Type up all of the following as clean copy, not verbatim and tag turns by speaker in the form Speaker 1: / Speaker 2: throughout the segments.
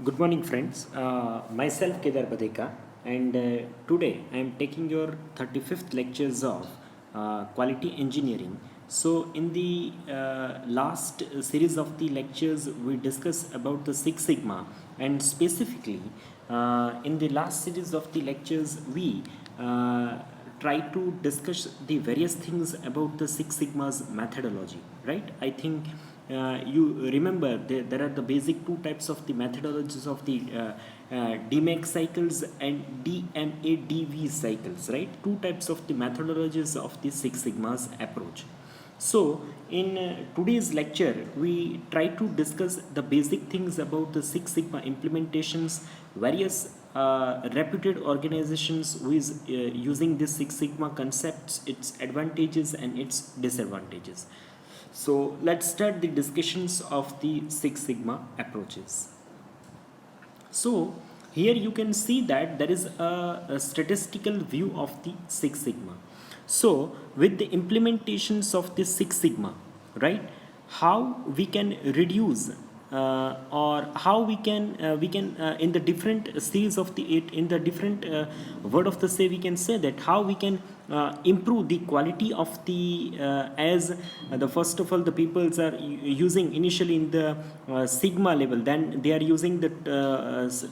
Speaker 1: Good morning, friends. Myself Kedar Badeka, and today I am taking your 35th lectures of quality engineering. So, in the last series of the lectures, we discussed about the Six Sigma, and specifically in the last series of the lectures, we try to discuss the various things about the Six Sigma's methodology, right? I think you remember there are the basic two types of the methodologies of the DMAC cycles and DMADV cycles, right? Two types of the methodologies of the Six Sigma's approach. So, in today's lecture, we try to discuss the basic things about the Six Sigma implementations, various reputed organizations who is using this Six Sigma concepts, its advantages and its disadvantages. So let's start the discussions of the Six Sigma approaches. So here you can see that there is a statistical view of the Six Sigma. So with the implementations of the Six Sigma, right, how we can reduce or how we can in the different series of the eight in the different word of the say, we can say that how we can improve the quality of the as the first of all the peoples are using initially in the sigma level, then they are using the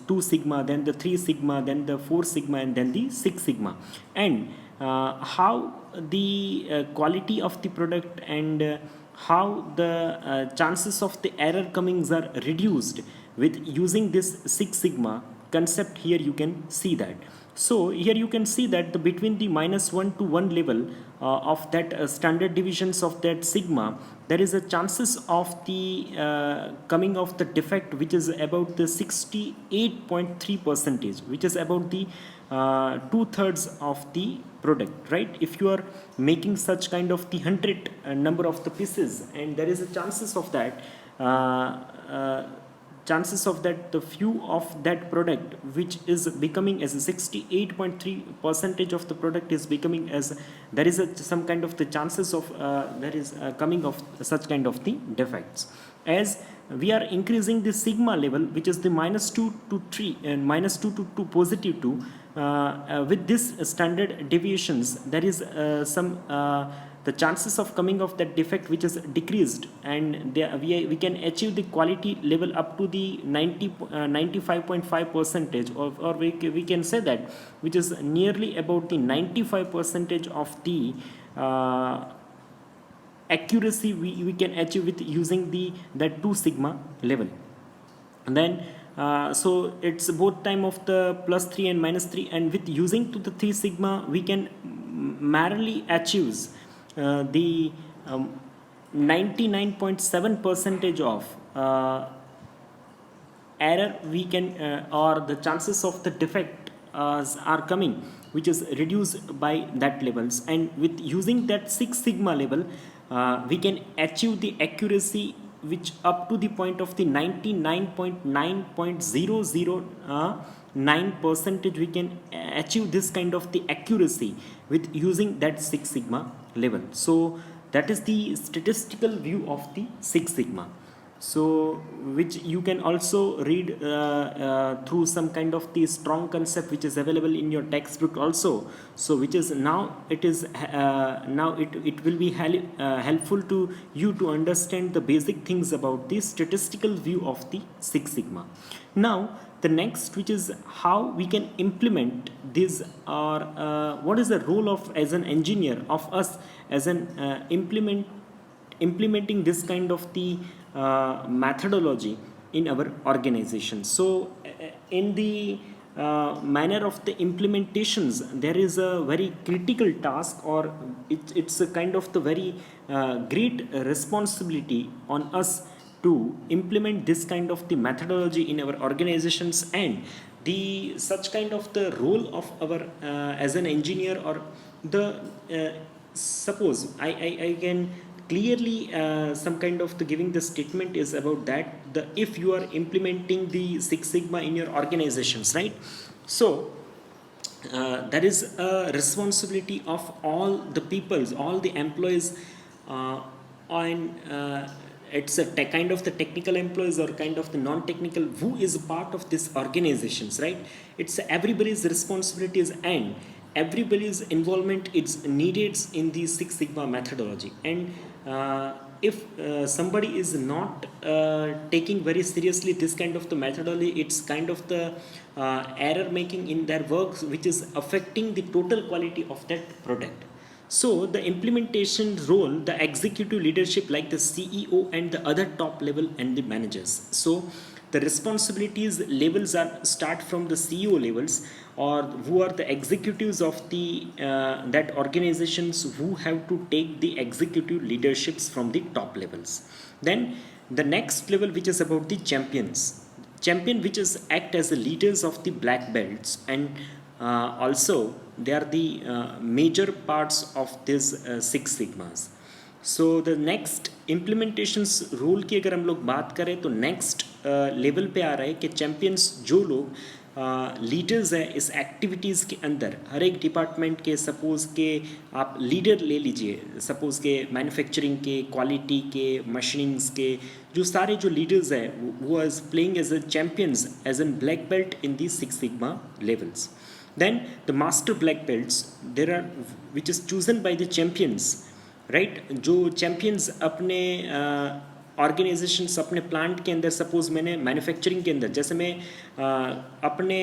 Speaker 1: 2 sigma, then the 3 sigma, then the 4 sigma, and then the 6 sigma, and how the quality of the product and how the chances of the error comings are reduced with using this Six Sigma concept. Here you can see that. So here you can see that the between the -1 to 1 level of that standard deviations of that sigma, there is a chances of the coming of the defect which is about the 68.3 percentage, which is about the two-thirds of the product, right? If you are making such kind of the 100 number of the pieces, and there is a chances of that the few of that product which is becoming as a 68.3 percentage of the product is becoming as, there is some kind of the chances of there is coming of such kind of the defects. As we are increasing the sigma level, which is the -2 to 3 and -2 to 2 positive 2, with this standard deviations, there is some the chances of coming of that defect which is decreased, and we can achieve the quality level up to the 95.5 percentage, or we can say that which is nearly about the 95 percentage of the accuracy we can achieve with using the that 2 sigma level. And then so it's both time of the +3 and -3, and with using to the 3 sigma we can merely achieve the 99.7 percentage of error we can or the chances of the defect are coming, which is reduced by that levels, and with using that 6 sigma level we can achieve the accuracy which up to the point of the 99.9.009 percentage we can achieve this kind of the accuracy with using that 6 sigma level. So that is the statistical view of the 6 sigma, so which you can also read through some kind of the strong concept which is available in your textbook also. So which is now it is now it will be helpful to you to understand the basic things about the statistical view of the Six Sigma. Now the next, which is how we can implement this, or what is the role of as an engineer of us as an implementing this kind of the methodology in our organization. So in the manner of the implementations, there is a very critical task, or it's a kind of the very great responsibility on us to implement this kind of the methodology in our organizations, and the such kind of the role of our as an engineer, or the suppose I can clearly some kind of the giving the statement is about that the if you are implementing the Six Sigma in your organizations, right? So that is a responsibility of all the peoples, all the employees on it's a kind of the technical employees or kind of the non-technical who is a part of this organizations, right? It's everybody's responsibilities and everybody's involvement is needed in the Six Sigma methodology. And if somebody is not taking very seriously this kind of the methodology, it's kind of the error making in their works, which is affecting the total quality of that product. So the implementation role, the executive leadership like the CEO and the other top level and the managers. So the responsibilities levels are start from the CEO levels, or who are the executives of the that organizations who have to take the executive leaderships from the top levels. Then the next level, which is about the champion, which is act as the leaders of the black belts, and also they are the major parts of this Six Sigmas. So the next implementations rule की अगर हम लोग बात करें तो next level पे आ रहा है कि चैम्पियंस जो लोग लीडर्स हैं इस एक्टिविटीज़ के अंदर, हर एक डिपार्टमेंट के, सपोज़ के आप लीडर ले लीजिए, सपोज़ के मैन्युफैक्चरिंग के, क्वालिटी के, मशीनिंग्स के, जो सारे जो लीडर्स हैं वो are playing as a champions as an black belt in the six sigma levels. Then the master black belts, there are which is chosen by the champions, right? जो champions अपने organisations अपने plant के अंदर, suppose मैंने manufacturing के अंदर, जैसे मैं अपने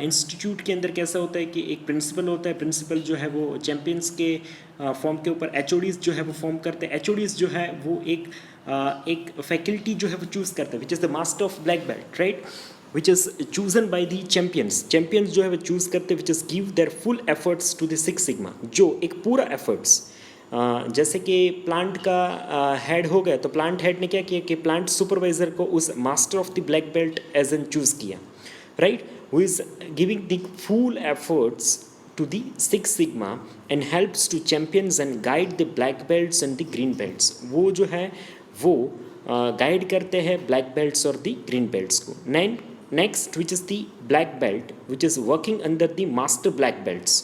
Speaker 1: इंस्टीट्यूट के अंदर कैसा होता है कि एक प्रिंसिपल होता है, प्रिंसिपल जो है वो चैम्पियंस के फॉर्म के ऊपर एचओडीज जो है वो फॉर्म करते हैं. एचओडीज जो है वो एक फैकल्टी जो है वो चूज़ करता है, which is the master of black belt, right, which is chosen by the champions जो है वो चूज़ करते, which is give their full efforts to the Six Sigma, जो एक पूरा efforts, जैसे कि प्लांट का हेड हो गया तो प्लांट हेड ने क्या किया कि प्लांट सुपरवाइजर को उस master of the black belt as an choose किया, right, who is giving the full efforts to the Six Sigma and helps to champions and guide the black belts and the green belts. वो जो है वो guide करते हैं black belts और दी green belts को. Next which is the black belt which is working under the master black belts.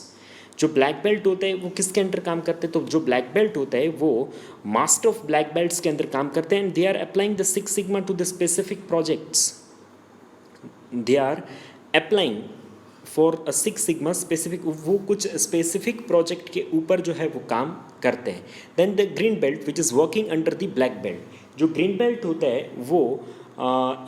Speaker 1: जो black belt होते हैं वो किसके अंडर काम करते हैं? तो जो ब्लैक बेल्ट होता है वो मास्टर ऑफ ब्लैक बेल्ट्स के अंदर काम करते हैं, and they are applying the six sigma to the specific projects. They are applying for a six sigma specific, वो कुछ स्पेसिफिक प्रोजेक्ट के ऊपर जो है वो काम करते हैं. Then the green belt which is working under the black belt. जो ग्रीन बेल्ट होता है वो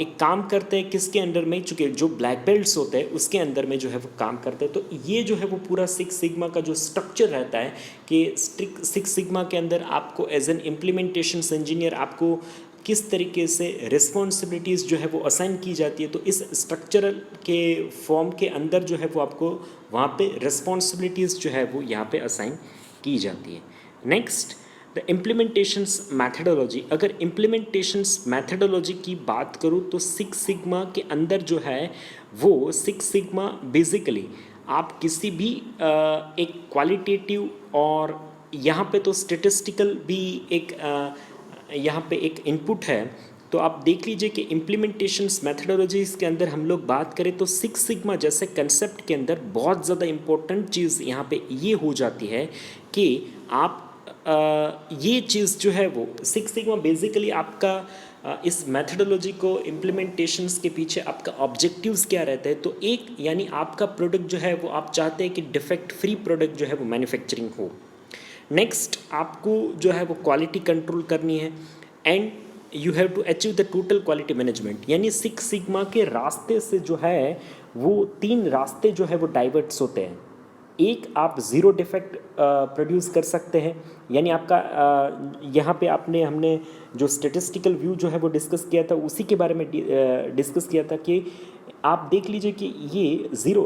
Speaker 1: एक काम करते हैं किसके अंडर में, चूँकि जो ब्लैक बेल्ट्स होते हैं उसके अंदर में जो है वो काम करते हैं. तो ये जो है वो पूरा सिक्स सिग्मा का जो स्ट्रक्चर रहता है कि सिक्स सिग्मा के अंदर आपको एज एन इम्प्लीमेंटेशन इंजीनियर आपको किस तरीके से रिस्पॉन्सिबिलिटीज़ जो है वो असाइन की जाती है. तो इस स्ट्रक्चर के फॉर्म के अंदर जो है वो आपको वहाँ पे रिस्पॉन्सिबिलिटीज़ जो है वो यहाँ पे असाइन की जाती है. Next the implementations methodology. अगर इम्प्लीमेंटेशंस मैथडोलॉजी की बात करूँ तो सिक्स सिग्मा के अंदर जो है वो सिक्स सिग्मा बेसिकली आप किसी भी एक क्वालिटेटिव और यहाँ पे तो स्टेटिस्टिकल भी एक यहाँ पे एक इनपुट है. तो आप देख लीजिए कि इम्प्लीमेंटेशंस मैथडोलॉजीज़ के अंदर हम लोग बात करें तो सिक्स सिग्मा जैसे कंसेप्ट के अंदर बहुत ज़्यादा इम्पोर्टेंट चीज़ यहाँ पे ये हो जाती है कि आप ये चीज़ जो है वो सिक्स सिग्मा बेसिकली आपका इस मैथडोलॉजी को इम्प्लीमेंटेशंस के पीछे आपका ऑब्जेक्टिव्स क्या रहता है. तो एक यानी आपका प्रोडक्ट जो है वो आप चाहते हैं कि डिफेक्ट फ्री प्रोडक्ट जो है वो मैन्युफैक्चरिंग हो. नेक्स्ट आपको जो है वो क्वालिटी कंट्रोल करनी है, and you have to achieve the total quality management. यानी सिक्स सिग्मा के रास्ते से जो है वो तीन रास्ते जो है वो डाइवर्ट्स होते हैं. एक आप ज़ीरो डिफेक्ट प्रोड्यूस कर सकते हैं, यानी आपका यहाँ पे हमने जो स्टेटिस्टिकल व्यू जो है वो डिस्कस किया था उसी के बारे में डिस्कस किया था कि आप देख लीजिए कि ये ज़ीरो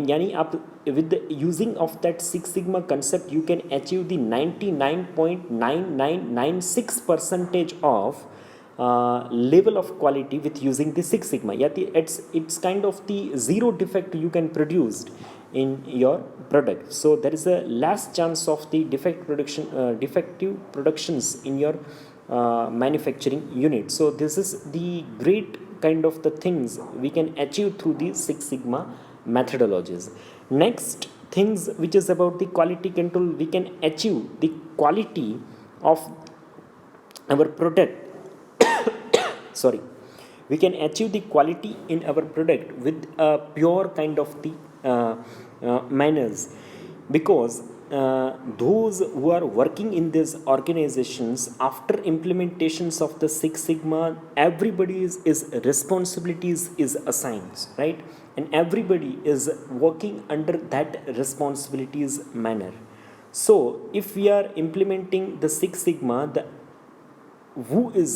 Speaker 1: यानी आप with using of that six sigma concept you can achieve the 99.9996% of level of quality with using the Six Sigma. Yeah, it's kind of the zero defect you can produce in your product. So there is a less chance of the defective productions in your manufacturing unit. So this is the great kind of the things we can achieve through the Six Sigma methodologies. Next things which is about the quality control, we can achieve the quality of our product sorry, we can achieve the quality in our product with a pure kind of the manners, because those who are working in these organizations after implementations of the Six Sigma, everybody's is responsibilities is assigned, right? And everybody is working under that responsibilities manner. So if we are implementing the Six Sigma, the who is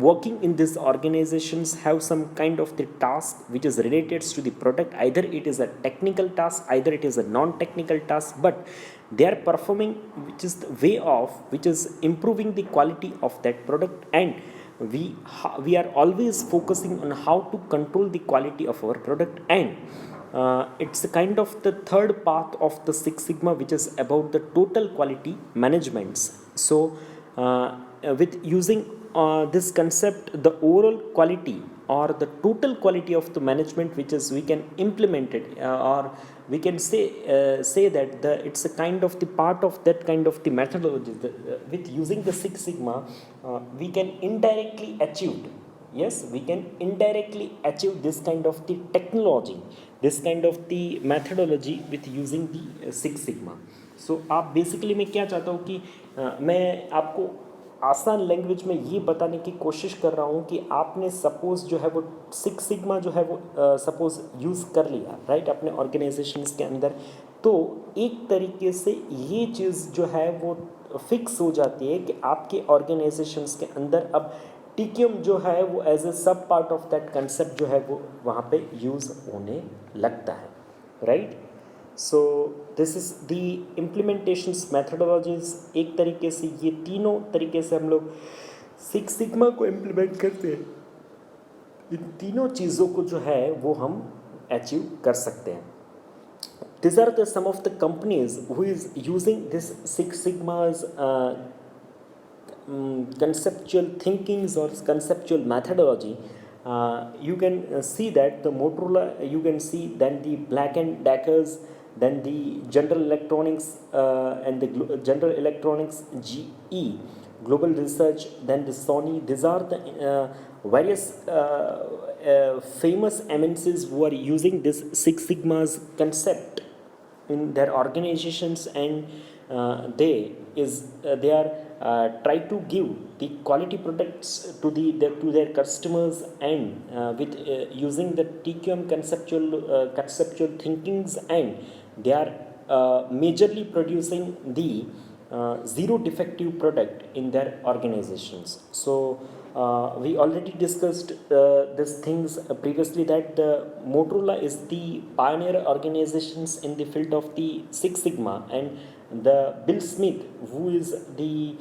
Speaker 1: working in these organizations have some kind of the task which is related to the product. Either it is a technical task, either it is a non-technical task, but they are performing which is the way of which is improving the quality of that product. And we are always focusing on how to control the quality of our product. And it's a kind of the third path of the Six Sigma, which is about the total quality managements. So with using this concept, the overall quality or the total quality of the management, which is we can implement it, or we can say that it's a kind of the part of that kind of the methodology. With using the Six Sigma, we can indirectly achieve. Yes, we can indirectly achieve this kind of the technology, this kind of the methodology with using the Six Sigma. So आप basically मैं क्या चाहता हूँ कि मैं आपको आसान language में ये बताने की कोशिश कर रहा हूँ कि आपने सपोज़ जो है वो Six Sigma जो है वो सपोज़ यूज़ कर लिया, राइट, अपने ऑर्गेनाइजेशंस के अंदर, तो एक तरीके से ये चीज़ जो है वो फिक्स हो जाती है कि आपके ऑर्गेनाइजेशंस के अंदर अब टीक्यूम जो है वो एज ए सब पार्ट ऑफ दैट कंसेप्ट जो है वो वहाँ पे यूज़ होने लगता है, right. So this is the implementations methodologies. एक तरीके से ये तीनों तरीके से हम लोग सिक्स सिग्मा को इम्प्लीमेंट करते हैं. इन तीनों चीज़ों को जो है वो हम अचीव कर सकते हैं. These are the some of the companies who is using this Six Sigma's conceptual thinkings or conceptual methodology. You can see that the Motorola, you can see then the Black and Deckers, then the General Electronics and the General Electronics GE, Global Research, then the Sony. These are the various famous MNCs who are using this Six Sigma's concept in their organizations, and they are try to give the quality products to their customers, and with using the TQM conceptual thinkings, and they are majorly producing the zero defective product in their organizations. So we already discussed these things previously, that the Motorola is the pioneer organizations in the field of the Six Sigma, and the Bill Smith, who is the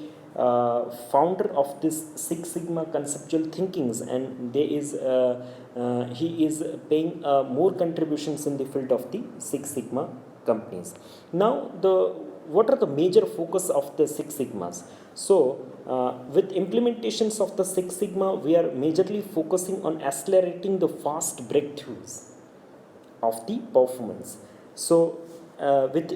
Speaker 1: founder of this Six Sigma conceptual thinkings, and he is paying more contributions in the field of the Six Sigma companies. Now what are the major focus of the Six Sigmas? So with implementations of the Six Sigma, we are majorly focusing on accelerating the fast breakthroughs of the performance. So with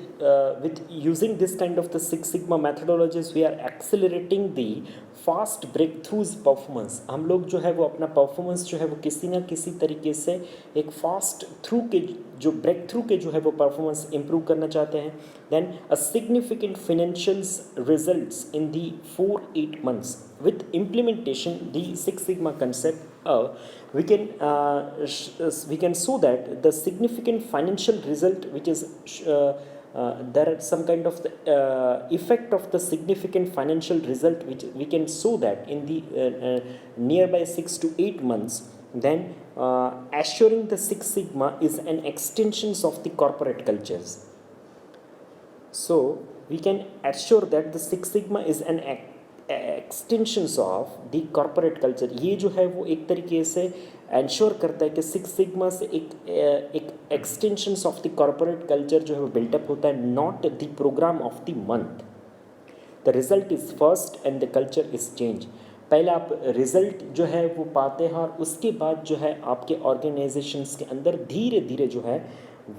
Speaker 1: using this kind of the Six Sigma methodologies, we are accelerating the fast breakthroughs performance. हम लोग जो है वो अपना performance जो है वो किसी ना किसी तरीके से एक फास्ट थ्रू के जो ब्रेक थ्रू के जो है वो परफॉर्मेंस इंप्रूव करना चाहते हैं. Then a significant financials results in the 4-8 months with implementation the Six Sigma concept. We can show that the significant financial result, which is there are some kind of the effect of the significant financial result, which we can show that in the nearby 6 to 8 months. Then assuring the Six Sigma is an extension of the corporate cultures. So we can assure that the Six Sigma is an extensions of the corporate culture. ये जो है वो एक तरीके से ensure करता है कि सिक्स सिग्मा से एक extensions of the corporate culture जो है वो बिल्टअप होता है, not the program of the month. The result is first and the culture is change. पहले आप रिजल्ट जो है वो पाते हैं, और उसके बाद जो है आपके ऑर्गेनाइजेशंस के अंदर धीरे धीरे जो है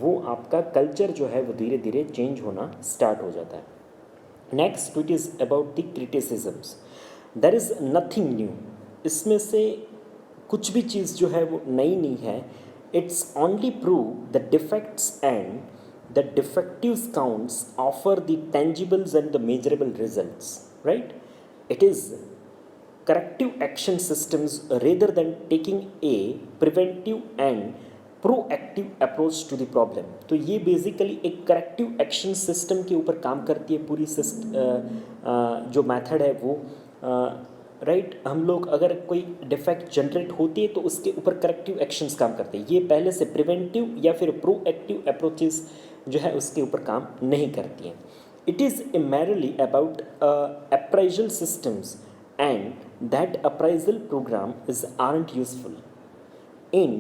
Speaker 1: वो आपका कल्चर जो है वो धीरे धीरे चेंज होना स्टार्ट हो जाता है. Next it is about the criticisms. There is nothing new. इसमें से कुछ भी चीज़ जो है वो नई नहीं है. It's only prove the defects and the defectives counts offer the tangibles and the measurable results, right? It is corrective action systems rather than taking a preventive and proactive approach to the problem. तो ये basically एक corrective action system के ऊपर काम करती है पूरी जो मेथड है वो. राइट हम लोग अगर कोई डिफेक्ट जनरेट होती है तो उसके ऊपर करेक्टिव एक्शंस काम करते हैं. ये पहले से प्रिवेंटिव या फिर प्रोएक्टिव अप्रोचेस जो है उसके ऊपर काम नहीं करती हैं. It is merely about appraisal systems and that appraisal program is aren't useful. In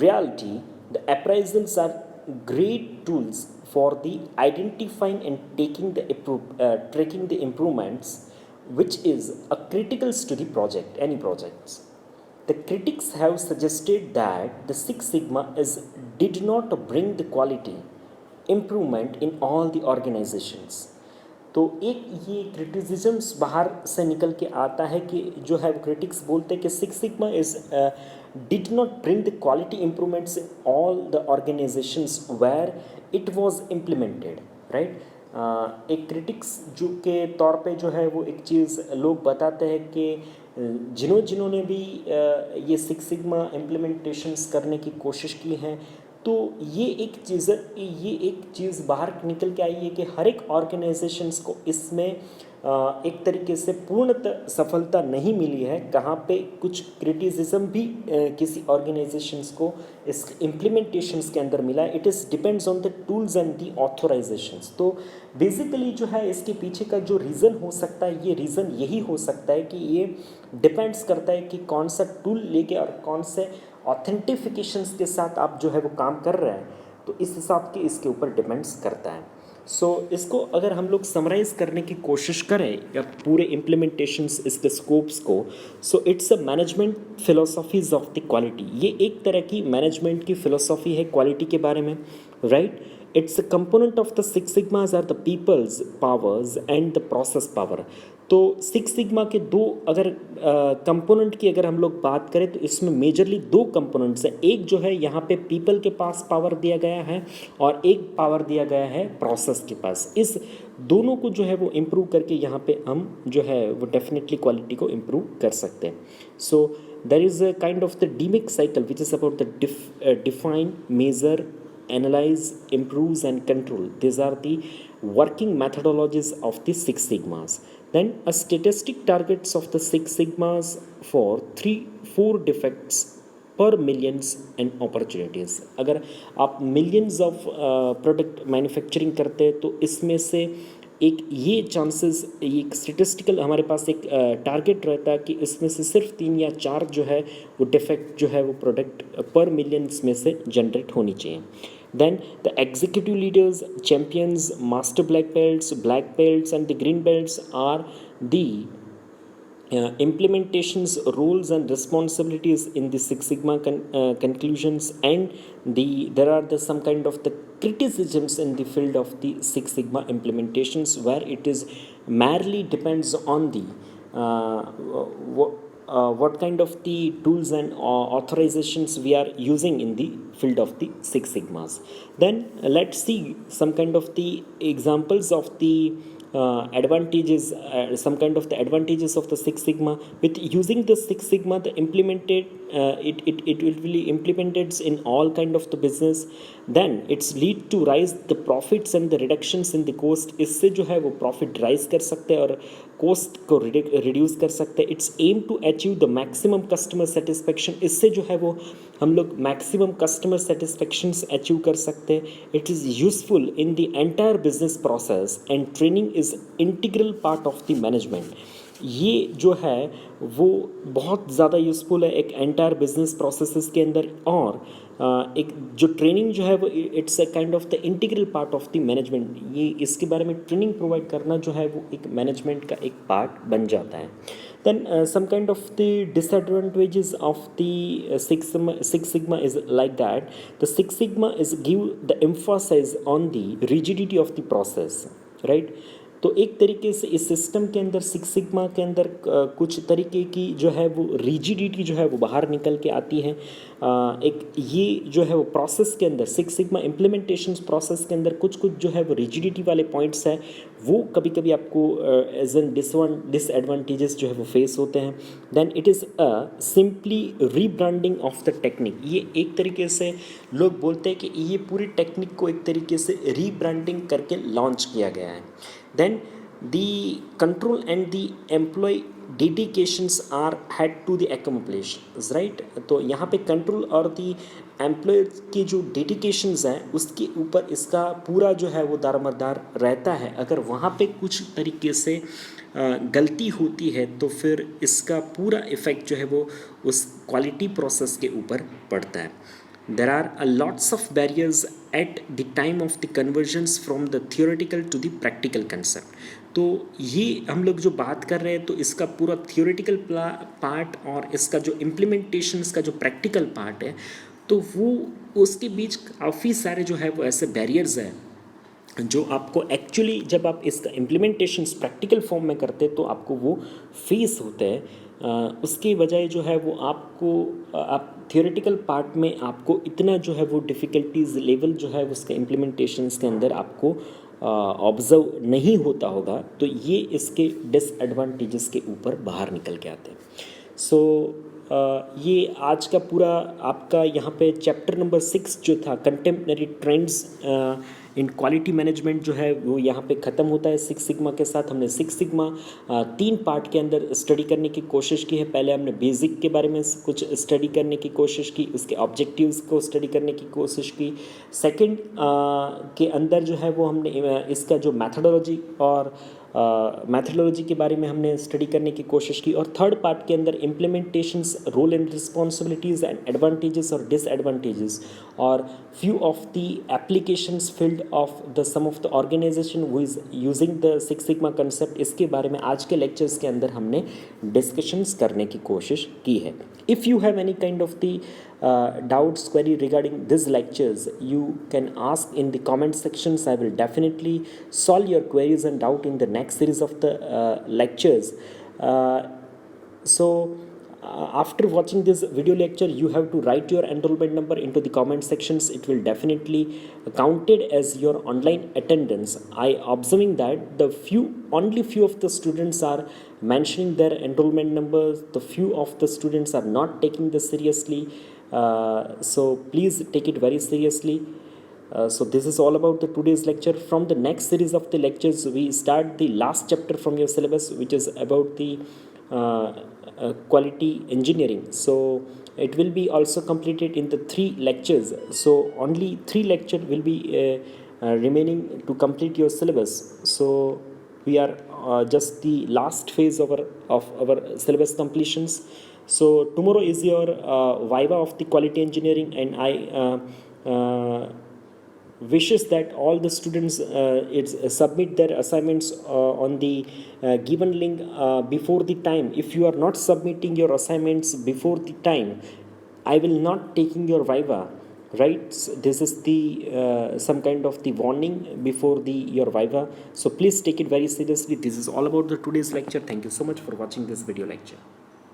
Speaker 1: reality, the appraisals are great tools for the identifying and tracking the improvements, which is a critical to the project, any projects. The critics have suggested that the Six Sigma did not bring the quality improvement in all the organizations. तो एक ये criticisms बाहर से निकल के आता है कि जो है वो क्रिटिक्स बोलते हैं कि six sigma did not bring the quality improvements in all the organizations where it was implemented, right? एक क्रिटिक्स जो के तौर पे जो है वो एक चीज़ लोग बताते हैं कि जिन्होंने भी ये सिक्स सिग्मा इम्प्लीमेंटेशंस करने की कोशिश की हैं तो ये एक चीज़ बाहर निकल के आई है कि हर एक ऑर्गेनाइजेशंस को इसमें एक तरीके से पूर्णतः सफलता नहीं मिली है. कहाँ पे कुछ क्रिटिसिज्म भी किसी ऑर्गेनाइजेशंस को इस इम्प्लीमेंटेशंस के अंदर मिला है. It is depends on the tools and the authorisations. तो बेसिकली जो है इसके पीछे का जो रीज़न हो सकता है ये रीज़न यही हो सकता है कि ये डिपेंड्स करता है कि कौन सा टूल लेके और कौन से ऑथेंटिफिकेशंस के साथ आप जो है वो काम कर रहे हैं. तो इस हिसाब के इसके ऊपर डिपेंड्स करता है. सो इसको अगर हम लोग समराइज़ करने की कोशिश करें या पूरे इम्प्लीमेंटेशंस इसके स्कोप्स को, so it's a management philosophies of the quality. ये एक तरह की मैनेजमेंट की फ़िलोसॉफ़ी है क्वालिटी के बारे में, right? It's a component of the six sigmas are the people's powers and the process power. तो सिक्स सिग्मा के दो अगर कंपोनेंट की अगर हम लोग बात करें तो इसमें मेजरली दो कंपोनेंट्स हैं. एक जो है यहाँ पे पीपल के पास पावर दिया गया है और एक पावर दिया गया है प्रोसेस के पास. इस दोनों को जो है वो इम्प्रूव करके यहाँ पे हम जो है वो डेफिनेटली क्वालिटी को इम्प्रूव कर सकते हैं. So there is a kind of the DMAIC cycle which is about the define, measure, analyze, improves and control. These are the working methodologies of the Six Sigmas. Then a statistic targets of the Six Sigmas for 3-4 defects per millions and opportunities. अगर आप millions of product manufacturing करते हैं तो इसमें से एक ये chances, एक स्टेटिस्टिकल हमारे पास एक टारगेट रहता है कि इसमें से सिर्फ 3 या 4 जो है वो डिफेक्ट जो है वो प्रोडक्ट पर मिलियंस में से जनरेट होनी चाहिए. Then the executive leaders, champions, master black belts and the green belts are the implementations, roles and responsibilities in the Six Sigma conclusions, and there are some kind of the criticisms in the field of the Six Sigma implementations where it is merely depends on the what kind of the tools and authorizations we are using in the field of the Six Sigmas. Then let's see some kind of the examples of the advantages, some kind of the advantages of the Six Sigma. With using the Six Sigma, the implemented it will be implemented in all kind of the business. Then it's lead to rise the profits and the reductions in the cost. इससे जो है वो profit rise कर सकते हैं और cost को reduce कर सकते हैं. It's aim to achieve the maximum customer satisfaction. इससे जो है वो हम लोग maximum customer satisfactions achieve कर सकते हैं. It is useful in the entire business process and training is integral part of the management. ये जो है वो बहुत ज़्यादा यूज़फुल है एक एंटायर बिजनेस प्रोसेसेस के अंदर. और एक जो ट्रेनिंग जो है वो it's a kind of the integral part of the management. ये इसके बारे में ट्रेनिंग प्रोवाइड करना जो है वो एक मैनेजमेंट का एक पार्ट बन जाता है. Then some kind of the disadvantages of the Six Sigma is like that. The Six Sigma is give the emphasis on the rigidity of the process, right? तो एक तरीके से इस सिस्टम के अंदर सिक्स सिग्मा के अंदर कुछ तरीके की जो है वो रिजिडिटी जो है वो बाहर निकल के आती है। एक ये जो है वो प्रोसेस के अंदर सिक्स सिग्मा इम्प्लीमेंटेशन प्रोसेस के अंदर कुछ कुछ जो है वो रिजिडिटी वाले पॉइंट्स है वो कभी कभी आपको एज एन डिसएडवांटेजेस जो है वो फेस होते हैं। Then it is a simply rebranding of the technique. ये एक तरीके से लोग बोलते हैं कि ये पूरी टेक्निक को एक तरीके से रीब्रांडिंग करके लॉन्च किया गया है। Then the control and the employee dedications are had to the accomplish right। तो यहाँ पे कंट्रोल और दी एम्प्लॉय की जो डेडिकेशंस हैं उसके ऊपर इसका पूरा जो है वो दारोमदार रहता है। अगर वहाँ पे कुछ तरीके से गलती होती है तो फिर इसका पूरा इफ़ेक्ट जो है वो उस क्वालिटी प्रोसेस के ऊपर पड़ता है। There are a lots of barriers at the time of the conversions from the theoretical to the practical concept। तो ये हम लोग जो बात कर रहे हैं तो इसका पूरा थियोरेटिकल पार्ट और इसका जो इम्प्लीमेंटेशन इसका जो प्रैक्टिकल पार्ट है तो वो उसके बीच काफ़ी सारे जो है वो ऐसे बैरियर्स हैं जो आपको एक्चुअली जब आप इसका इम्प्लीमेंटेशन प्रैक्टिकल फॉर्म में करते तो आपको वो फेस होते हैं। उसकी बजाय जो है वो आपको आप थियोरेटिकल पार्ट में आपको इतना जो है वो डिफ़िकल्टीज लेवल जो है उसके इम्प्लीमेंटेशंस के अंदर आपको ऑब्ज़र्व नहीं होता होगा। तो ये इसके डिसएडवांटेजेस के ऊपर बाहर निकल के आते हैं। सो ये आज का पूरा आपका यहाँ पे चैप्टर नंबर 6 जो था contemporary trends in quality management जो है वो यहाँ पे ख़त्म होता है सिक्स सिग्मा के साथ। हमने सिक्स सिग्मा 3 पार्ट के अंदर स्टडी करने की कोशिश की है। पहले हमने बेसिक के बारे में कुछ स्टडी करने की कोशिश की, उसके ऑब्जेक्टिव्स को स्टडी करने की कोशिश की। सेकंड के अंदर जो है वो हमने इसका जो मैथडोलॉजी और मैथडोलॉजी के बारे में हमने स्टडी करने की कोशिश की। और थर्ड पार्ट के अंदर implementations, role and responsibilities and advantages और डिसएडवांटेजेस और few of the applications field of the some of the organisation who is using the six sigma concept, इसके बारे में आज के लेक्चर्स के अंदर हमने डिस्कशंस करने की कोशिश की है। If you have any kind of the doubts query regarding these lectures, you can ask in the comment sections. I will definitely solve your queries and doubt in the next series of the lectures. After watching this video lecture, you have to write your enrollment number into the comment sections. It will definitely counted as your online attendance. I observing that the only few of the students are mentioning their enrollment numbers. The few of the students are not taking this seriously. So please take it very seriously. So this is all about the today's lecture. From the next series of the lectures, we start the last chapter from your syllabus, which is about the quality engineering. So it will be also completed in the 3 lectures. So only 3 lecture will be remaining to complete your syllabus. So we are just the last phase of our syllabus completions. So tomorrow is your viva of the quality engineering, and I wishes that all the students submit their assignments on the given link before the time. If you are not submitting your assignments before the time, I will not taking your viva, right? So this is the some kind of the warning before your viva. So please take it very seriously. This is all about the today's lecture. Thank you so much for watching this video lecture.